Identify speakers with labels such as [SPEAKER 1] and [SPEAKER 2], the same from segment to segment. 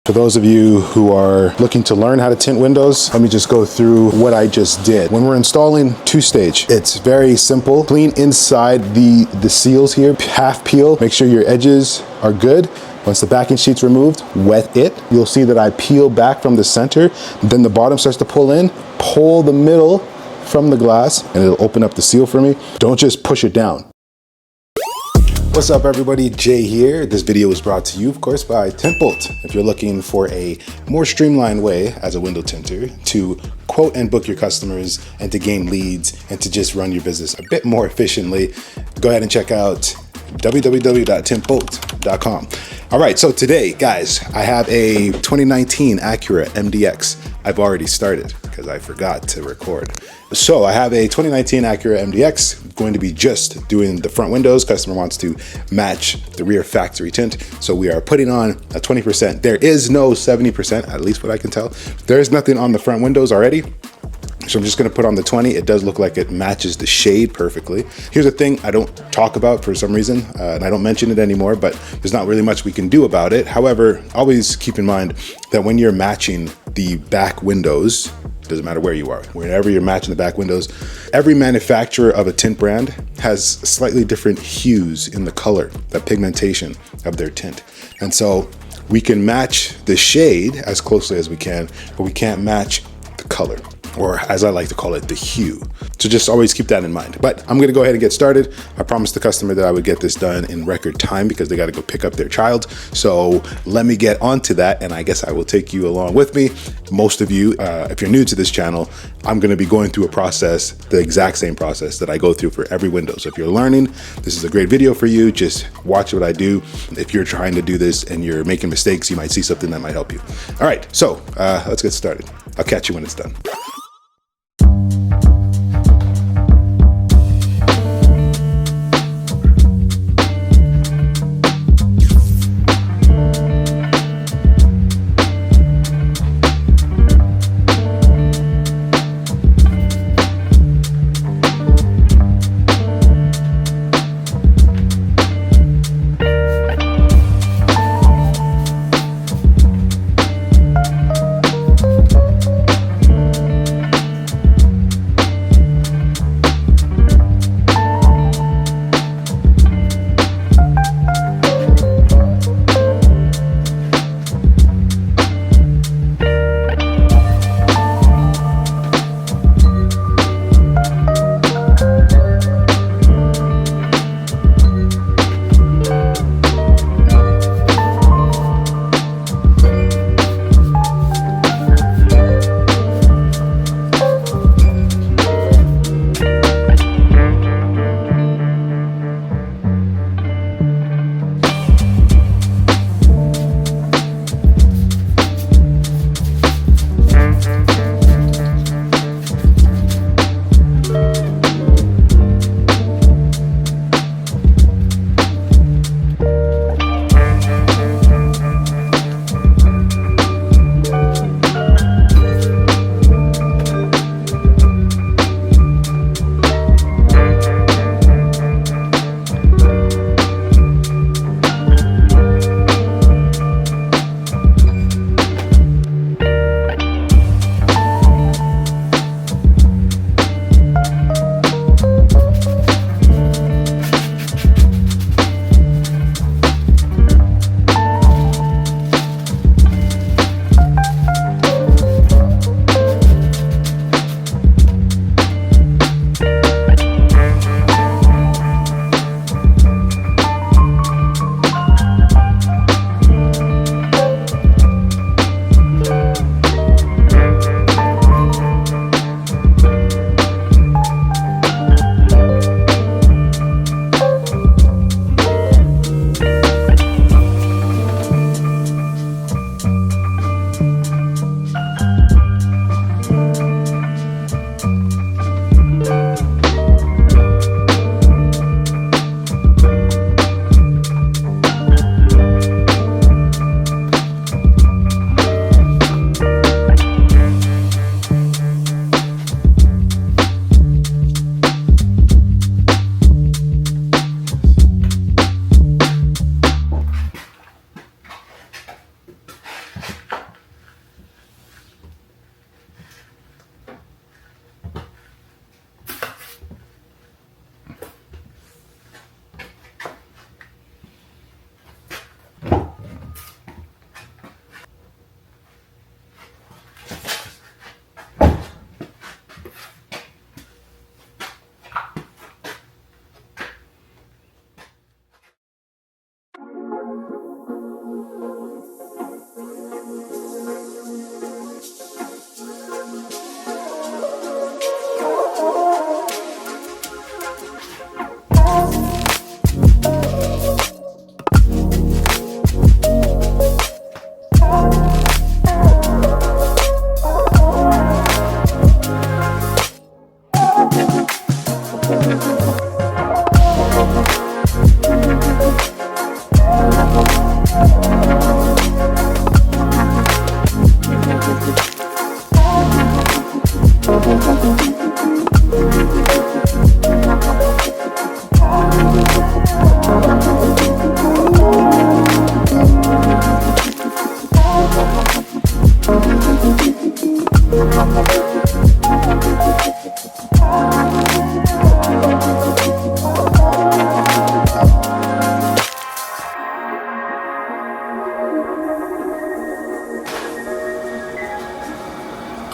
[SPEAKER 1] For those of you who are looking to learn how to tint windows, let me just go through what I just did. When we're installing two-stage, it's very simple. Clean inside the seals here, half peel, make sure your edges are good. Once the backing sheet's removed, wet it. You'll see that I peel back from the center, then the bottom starts to pull in, pull the middle from the glass, and it'll open up the seal for me. Don't just push it down. What's up everybody, Jay here. This video was brought to you, of course, by Tint. If you're looking for a more streamlined way as a window tinter to quote and book your customers and to gain leads and to just run your business a bit more efficiently, go ahead and check out www.tintbolt.com. All right, so today, guys, I have a 2019 Acura MDX. I've already started because I forgot to record. So I have a 2019 Acura MDX, going to be just doing the front windows. Customer wants to match the rear factory tint. So we are putting on a 20%. There is no 70%, at least what I can tell. There is nothing on the front windows already. So I'm just gonna put on the 20. It does look like it matches the shade perfectly. Here's a thing I don't talk about for some reason, and I don't mention it anymore, but there's not really much we can do about it. However, always keep in mind that when you're matching the back windows, doesn't matter where you are, wherever you're matching the back windows, every manufacturer of a tint brand has slightly different hues in the color, the pigmentation of their tint. And so we can match the shade as closely as we can, but we can't match the color, or as I like to call it, the hue. So just always keep that in mind. But I'm gonna go ahead and get started. I promised the customer that I would get this done in record time because they gotta go pick up their child. So let me get onto that, and I guess I will take you along with me. Most of you, if you're new to this channel, I'm gonna be going through a process, the exact same process that I go through for every window. So if you're learning, this is a great video for you. Just watch what I do. If you're trying to do this and you're making mistakes, you might see something that might help you. All right, so let's get started. I'll catch you when it's done.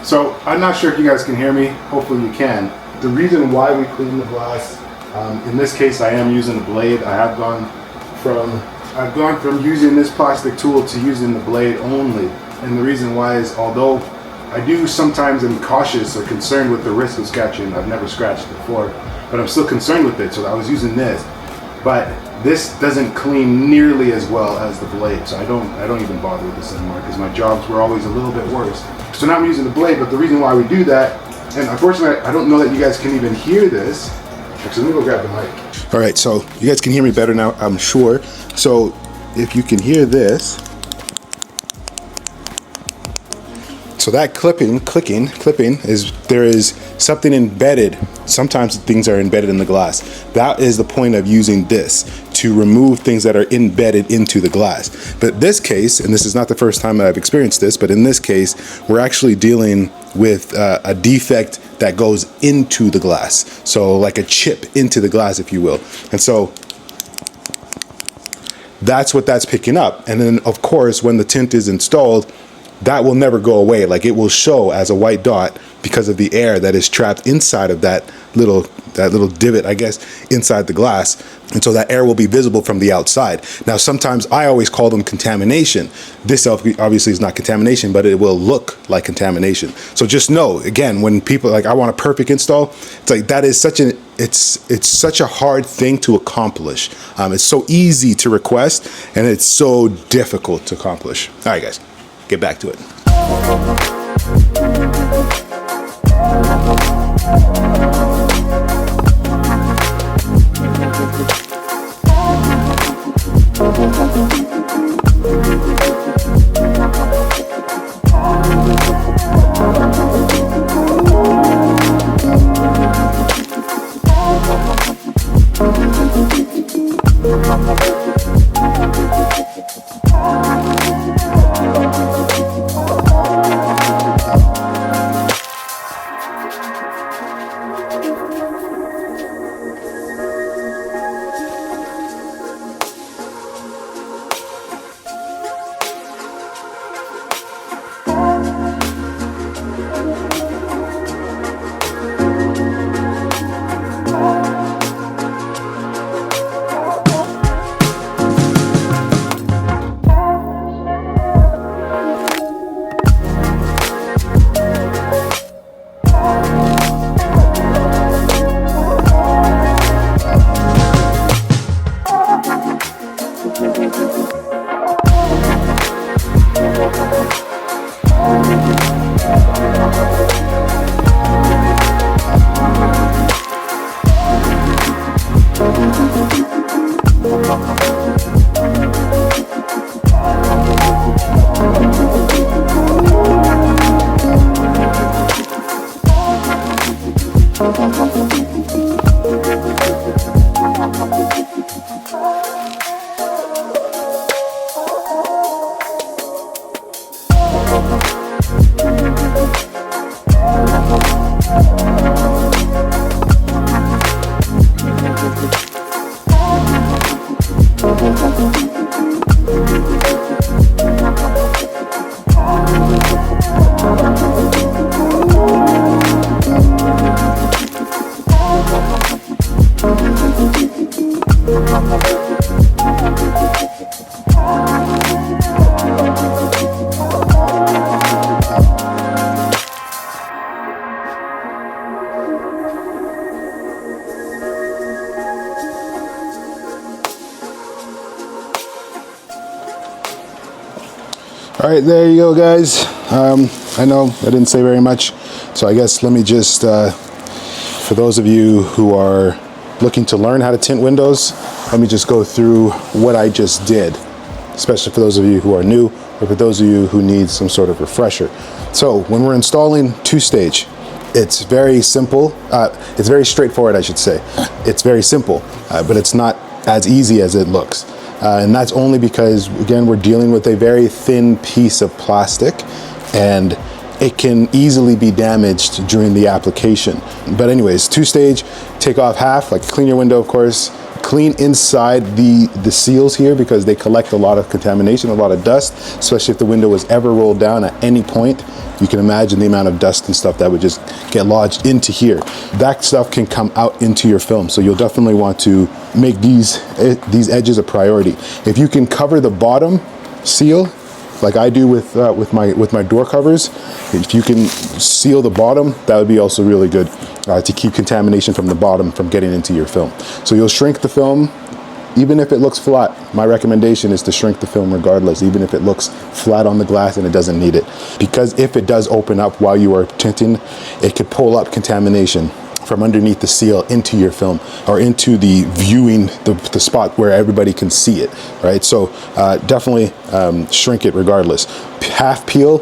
[SPEAKER 1] So I'm not sure if you guys can hear me. Hopefully you can. The reason why we clean the glass, in this case I am using a blade. I've gone from using this plastic tool to using the blade only. And the reason why is, although I do sometimes am cautious or concerned with the risk of scratching, I've never scratched before, but I'm still concerned with it, so I was using this. But this doesn't clean nearly as well as the blade, so I don't even bother with this anymore because my jobs were always a little bit worse. So now I'm using the blade, but the reason why we do that, and unfortunately I don't know that you guys can even hear this. Actually, let me go grab the mic. All right, so you guys can hear me better now, I'm sure. So if you can hear this, so that clicking is, there is something embedded. Sometimes things are embedded in the glass. That is the point of using this, to remove things that are embedded into the glass. But this case, and this is not the first time that I've experienced this, but in this case, we're actually dealing with a defect that goes into the glass. So like a chip into the glass, if you will. And so that's what that's picking up. And then of course, when the tint is installed, that will never go away. Like, it will show as a white dot because of the air that is trapped inside of that little divot, I guess, inside the glass. And so that air will be visible from the outside. Now, sometimes I always call them contamination. This obviously is not contamination, but it will look like contamination. So just know, again, when people like, I want a perfect install, it's like, that is it's such a hard thing to accomplish. It's so easy to request and it's so difficult to accomplish. All right, guys. Get back to it. All right, there you go, guys. I know I didn't say very much, so I guess let me just, for those of you who are looking to learn how to tint windows, let me just go through what I just did, especially for those of you who are new or for those of you who need some sort of refresher. So when we're installing two-stage, it's very simple. It's very straightforward, I should say. It's very simple, but it's not as easy as it looks. And that's only because, again, we're dealing with a very thin piece of plastic and it can easily be damaged during the application. But anyways, two-stage, take off half, like clean your window, of course, Clean inside the seals here because they collect a lot of contamination, a lot of dust, especially if the window was ever rolled down at any point. You can imagine the amount of dust and stuff that would just get lodged into here. That stuff can come out into your film, so you'll definitely want to make these edges a priority. If you can cover the bottom seal, like I do with my door covers, if you can seal the bottom, that would be also really good to keep contamination from the bottom from getting into your film. So you'll shrink the film. Even if it looks flat, my recommendation is to shrink the film regardless, even if it looks flat on the glass and it doesn't need it. Because if it does open up while you are tinting, it could pull up contamination from underneath the seal into your film or into the viewing, the spot where everybody can see it, right? So definitely shrink it regardless. Half peel,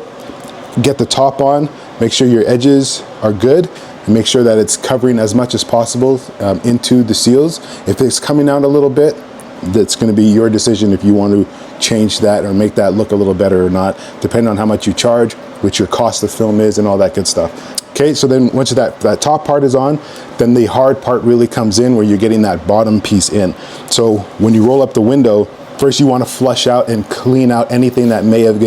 [SPEAKER 1] get the top on, make sure your edges are good, and make sure that it's covering as much as possible into the seals. If it's coming out a little bit, that's going to be your decision if you want to change that or make that look a little better or not, depending on how much you charge, what your cost of film is, and all that good stuff. Okay, so then once that top part is on, then the hard part really comes in where you're getting that bottom piece in. So when you roll up the window, first you want to flush out and clean out anything that may have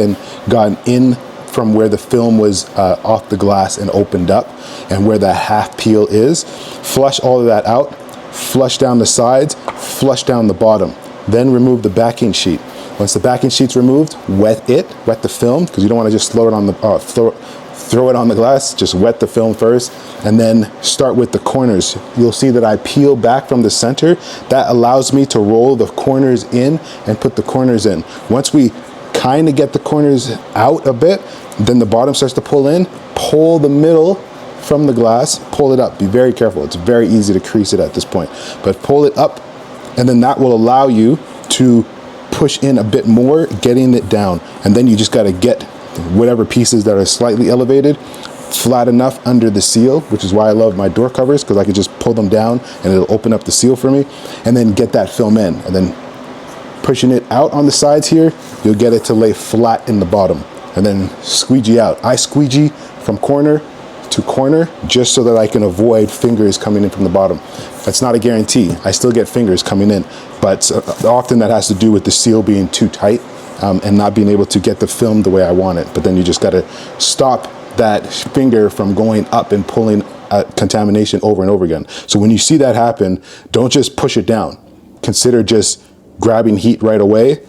[SPEAKER 1] gotten in from where the film was off the glass and opened up and where that half peel is. Flush all of that out, flush down the sides, flush down the bottom. Then remove the backing sheet. Once the backing sheet's removed, wet the film, because you don't want to just throw it on the glass. Just wet the film first, and then start with the corners. You'll see that I peel back from the center. That allows me to roll the corners in and put the corners in. Once we kind of get the corners out a bit, then the bottom starts to pull in. Pull the middle from the glass, pull it up. Be very careful. It's very easy to crease it at this point, but pull it up, and then that will allow you to push in a bit more, getting it down. And then you just got to get whatever pieces that are slightly elevated flat enough under the seal, which is why I love my door covers, because I can just pull them down and it'll open up the seal for me, and then get that film in. And then pushing it out on the sides here, you'll get it to lay flat in the bottom, and then squeegee out. I squeegee from corner to corner just so that I can avoid fingers coming in from the bottom. That's not a guarantee. I still get fingers coming in, but often that has to do with the seal being too tight and not being able to get the film the way I want it. But then you just gotta stop that finger from going up and pulling contamination over and over again. So when you see that happen, don't just push it down. Consider just grabbing heat right away.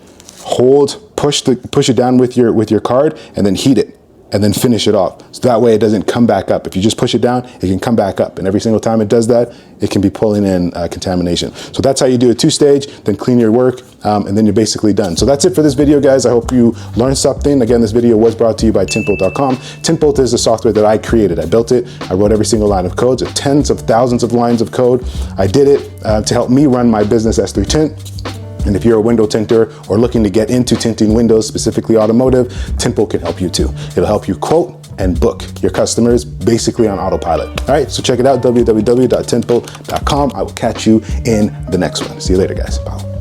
[SPEAKER 1] Hold, push it down with your card, and then heat it, and then finish it off. So that way it doesn't come back up. If you just push it down, it can come back up. And every single time it does that, it can be pulling in contamination. So that's how you do a two-stage, then clean your work, and then you're basically done. So that's it for this video, guys. I hope you learned something. Again, this video was brought to you by tintbolt.com. Tintbolt is the software that I created. I built it. I wrote every single line of code, so tens of thousands of lines of code. I did it to help me run my business S3 Tint. And if you're a window tinter or looking to get into tinting windows, specifically automotive, Tintbolt can help you too. It'll help you quote and book your customers basically on autopilot. All right, so check it out, www.tintbolt.com. I will catch you in the next one. See you later, guys. Bye.